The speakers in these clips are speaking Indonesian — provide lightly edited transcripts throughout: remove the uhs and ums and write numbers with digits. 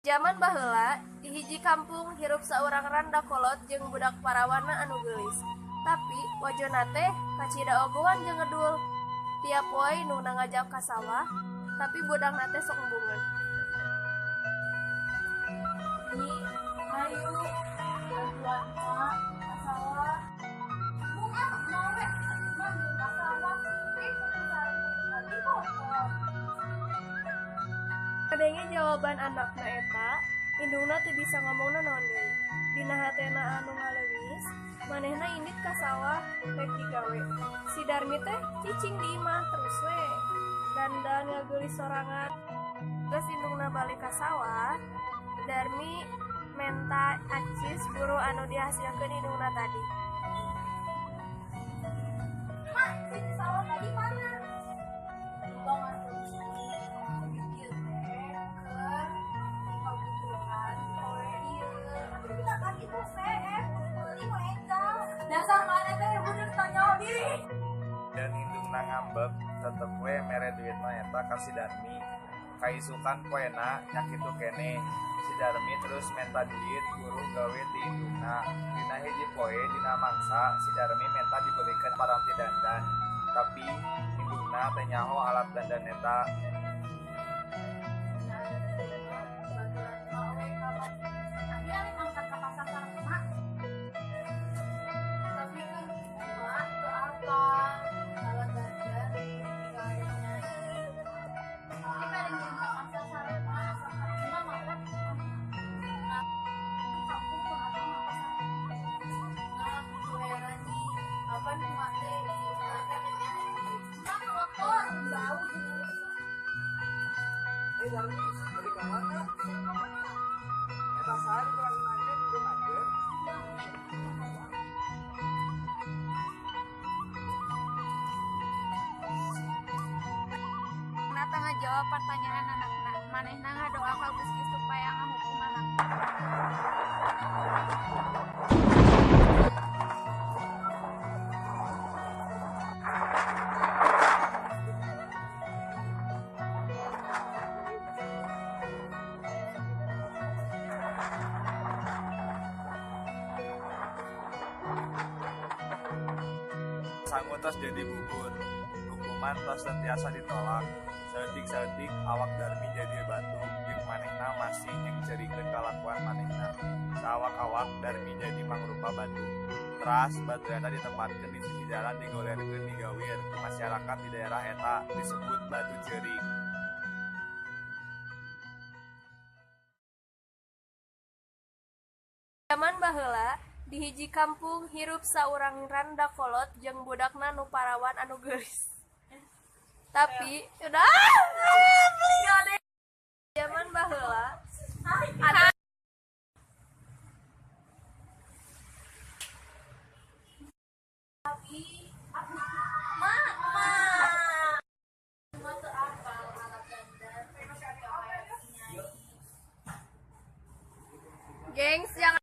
Zaman baheula di hiji kampung hirup saurang randa kolot jeung budak parawana anu geulis. Tapi wajona teh kacida ogohan jeung ngedul. Tiap poe nu ngajak ka sawah, tapi budakna teh sok embungeun. Nyi, ayo aduan ka sawah. Bunga mau we, mah ka sawah. Lagi kotor. Kadenge jawaban anakna eta, indungna teu bisa ngomongna naon deui. Dina hatena anu ngaleungis, manehna indit ka sawah rek digawe. Si Darmi teh cicing di imah terus we. Dandan ngageulis sorangan. Geus indungna balik ka sawah, Darmi menta acis buru anu dihasilkeun indungna tadi. Mak, si sawah tadi mana? Tong atuh. Dasar mana teh bener tanya diri. Dan indungna ngambek tetep we mere duitna eta ka si Darmi. Kaisukan poena nyakitu kene si Darmi terus menta duit guru gawe ti indungna. Dina hiji poe dina mangsa si Darmi menta dibelikeun paranti dandan. Tapi indungna teh nyaho alat dandan eta. Darmi, balik ke mana? Eta sehari kurang aja di rumah aja. Nata ngajawab pertanyaan anakna, manehna ngadoa ka Gusti supaya ngahukum anakna. Sangu tos jadi bubur, hukuman tos sentiasa ditolak. Saeutik-saeutik awak Darmi jadi batu, jeung manehna masih nyengcerikeun kalakuan manehna. Saawak-awak Darmi jadi mangrupa batu. Teras batu eta ditempatkeun di sisi jalan digolerkeun digawir. Masyarakat di daerah eta disebut batu ceurik. Zaman baheula di hiji kampung hirup saurang randa kolot jeung budakna nu parawan anu geulis. Tapi udah zaman baheula ada gengs jangan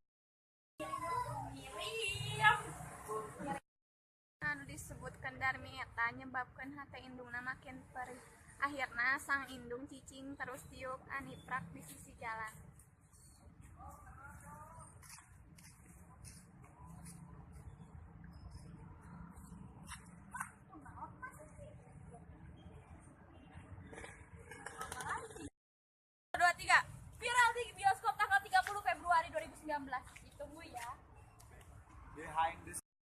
Anu disebutkeun Darmi eta nyebabkeun hate indungna makin perih. Akhirna sang indung cicing terus tiup aniprak di sisi jalan. viral di bioskop tanggal 30 Februari 2019. Ditunggu ya. Behind the